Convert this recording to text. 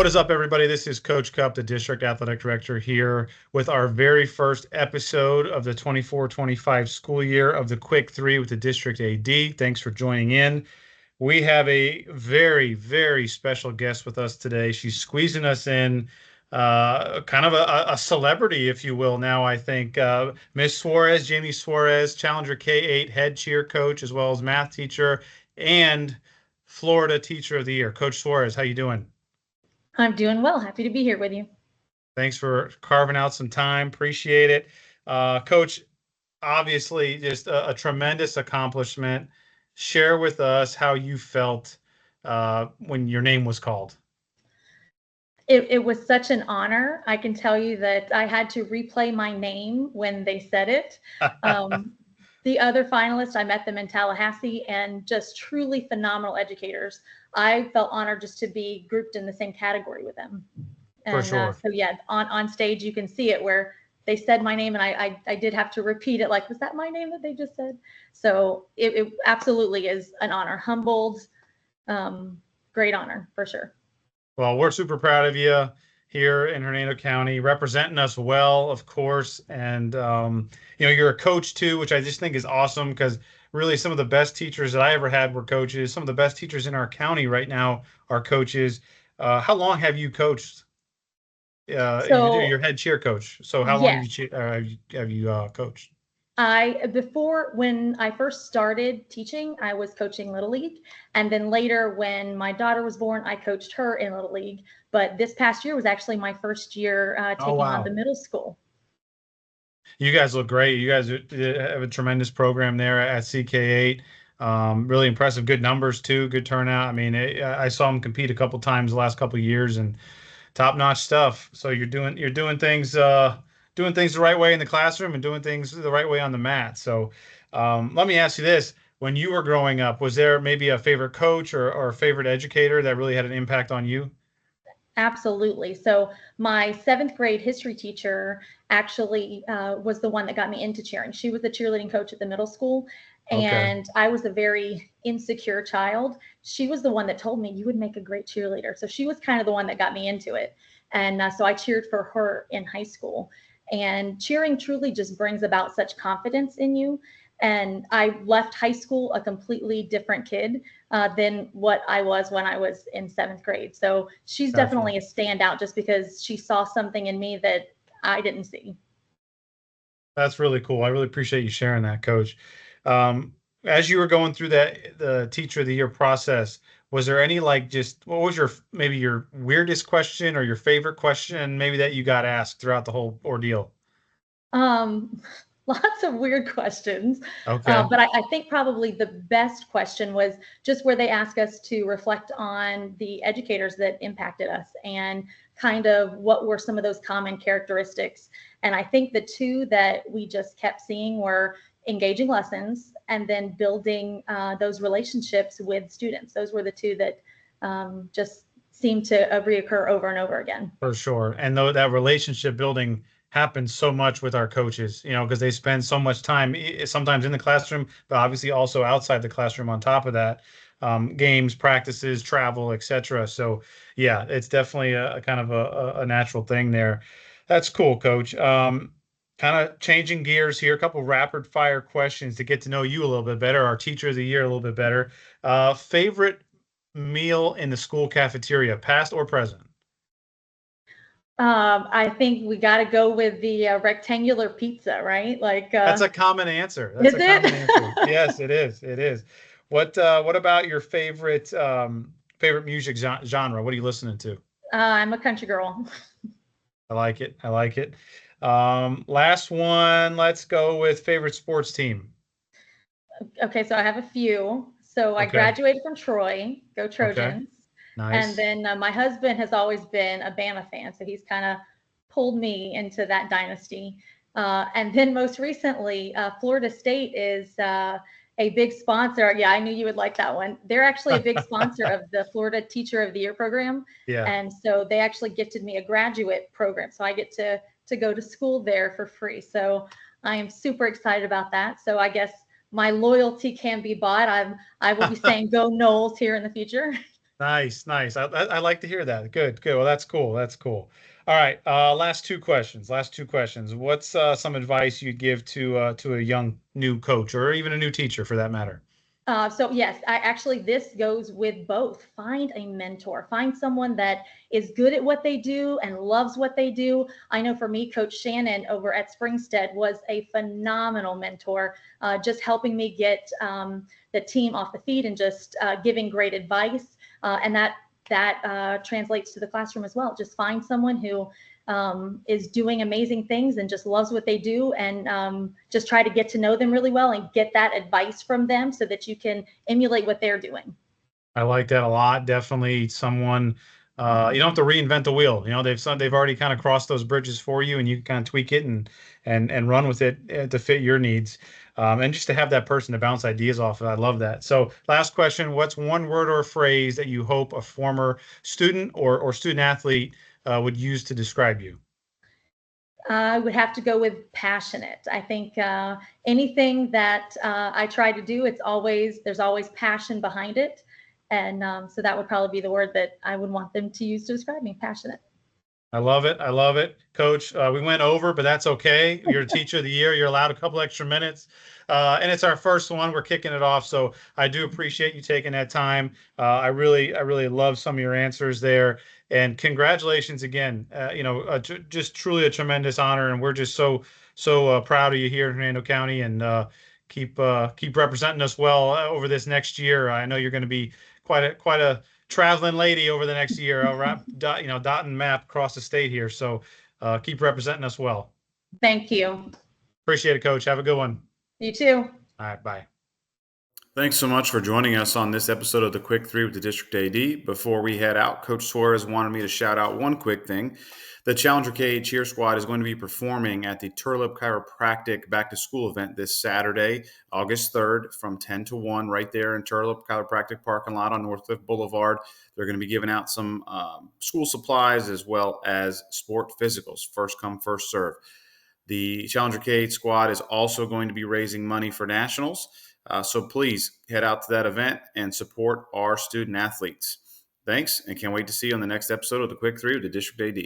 What is up, everybody? This is Coach Cup, the District Athletic Director, here with our very first episode of the 24-25 school year of the Quick Three with the District AD. Thanks for joining in. We have a very, very special guest with us today. She's squeezing us in, kind of a celebrity, if you will, now, I think. Miss Suarez, Jaime Suarez, Challenger K8 head cheer coach, as well as math teacher and Florida Teacher of the Year. Coach Suarez, how you doing? I'm doing well. Happy to be here with you. Thanks for carving out some time. Appreciate it. Coach, obviously just a tremendous accomplishment. Share with us how you felt when your name was called. It was such an honor. I can tell you that I had to replay my name when they said it. The other finalists, I met them in Tallahassee, and just truly phenomenal educators. I felt honored just to be grouped in the same category with them. For sure. So yeah, on stage you can see it where they said my name, and I did have to repeat it. Like, was that my name that they just said? So it absolutely is an honor. Humbled, great honor for sure. Well, we're super proud of you here in Hernando County, representing us well, of course. And, you're a coach too, which I just think is awesome because really some of the best teachers that I ever had were coaches. Some of the best teachers in our county right now are coaches. How long have you coached? You're head cheer coach. So how long have you coached? When I first started teaching, I was coaching Little League. And then later when my daughter was born, I coached her in Little League. But this past year was actually my first year taking on the middle school. You guys look great. You guys have a tremendous program there at CK8. Really impressive. Good numbers too. Good turnout. I mean, I saw them compete a couple times the last couple of years, and top-notch stuff. So you're doing things the right way in the classroom and doing things the right way on the mat. So let me ask you this. When you were growing up, was there maybe a favorite coach or a favorite educator that really had an impact on you? Absolutely. So my 7th grade history teacher actually was the one that got me into cheering. She was the cheerleading coach at the middle school. And I was a very insecure child. She was the one that told me you would make a great cheerleader. So she was kind of the one that got me into it. And so I cheered for her in high school. And cheering truly just brings about such confidence in you. And I left high school a completely different kid than what I was when I was in 7th grade. So she's definitely a standout just because she saw something in me that I didn't see. That's really cool. I really appreciate you sharing that, Coach. As you were going through the Teacher of the Year process, was there any what was your weirdest question or your favorite question maybe that you got asked throughout the whole ordeal? Lots of weird questions. Okay. But I think probably the best question was just where they ask us to reflect on the educators that impacted us and kind of what were some of those common characteristics. And I think the two that we just kept seeing were engaging lessons and then building those relationships with students. Those were the two that just seemed to reoccur over and over again. For sure. And though that relationship building happens so much with our coaches, because they spend so much time sometimes in the classroom, but obviously also outside the classroom on top of that, games, practices, travel, etc. So yeah, it's definitely a kind of a natural thing there. That's cool, Coach. Kind of changing gears here, a couple rapid fire questions to get to know you a little bit better, our Teacher of the Year a little bit better. Favorite meal in the school cafeteria, past or present? I think we got to go with the rectangular pizza, right? That's a common answer. That's a common answer. Yes, it is. It is. What about your favorite music genre? What are you listening to? I'm a country girl. I like it. I like it. Last one. Let's go with favorite sports team. Okay, so I have a few. So I graduated from Troy. Go Trojans. Okay. Nice. And then my husband has always been a Bama fan, so he's kind of pulled me into that dynasty. And then most recently, Florida State is a big sponsor. Yeah, I knew you would like that one. They're actually a big sponsor of the Florida Teacher of the Year program. Yeah. And so they actually gifted me a graduate program. So I get to go to school there for free. So I am super excited about that. So I guess my loyalty can be bought. I will be saying go Noles here in the future. Nice, nice. I like to hear that. Good, good. Well, that's cool. That's cool. All right. Last two questions. Last two questions. What's some advice you'd give to a young new coach or even a new teacher for that matter? So yes, I actually this goes with both. Find a mentor. Find someone that is good at what they do and loves what they do. I know for me, Coach Shannon over at Springstead was a phenomenal mentor, just helping me get the team off the feet and just giving great advice. And that translates to the classroom as well. Just find someone who is doing amazing things and just loves what they do, and just try to get to know them really well and get that advice from them so that you can emulate what they're doing. I like that a lot. Definitely someone you don't have to reinvent the wheel. You know, they've already kind of crossed those bridges for you, and you can kind of tweak it and run with it to fit your needs. And just to have that person to bounce ideas off of. I love that. So, last question: what's one word or phrase that you hope a former student or student athlete would use to describe you? I would have to go with passionate. I think anything that I try to do, there's always passion behind it, and so that would probably be the word that I would want them to use to describe me. Passionate. I love it. I love it. Coach, we went over, but that's okay. You're a teacher of the year. You're allowed a couple extra minutes. And it's our first one. We're kicking it off. So I do appreciate you taking that time. I really love some of your answers there. And congratulations again. Just truly a tremendous honor. And we're just so proud of you here in Hernando County, and keep representing us well over this next year. I know you're going to be quite a traveling lady over the next year. Dotting map across the state here. So keep representing us well. Thank you. Appreciate it, Coach. Have a good one. You too. All right, bye. Thanks so much for joining us on this episode of the Quick Three with the District AD. Before we head out, Coach Suarez wanted me to shout out one quick thing. The Challenger CK8 Cheer Squad is going to be performing at the Turlip Chiropractic Back to School event this Saturday, August 3rd, from 10 to 1, right there in Turlip Chiropractic parking lot on Northcliffe Boulevard. They're going to be giving out some school supplies as well as sport physicals. First come, first serve. The Challenger CK8 squad is also going to be raising money for nationals. So please head out to that event and support our student athletes. Thanks, and can't wait to see you on the next episode of the Quick Three with the District AD.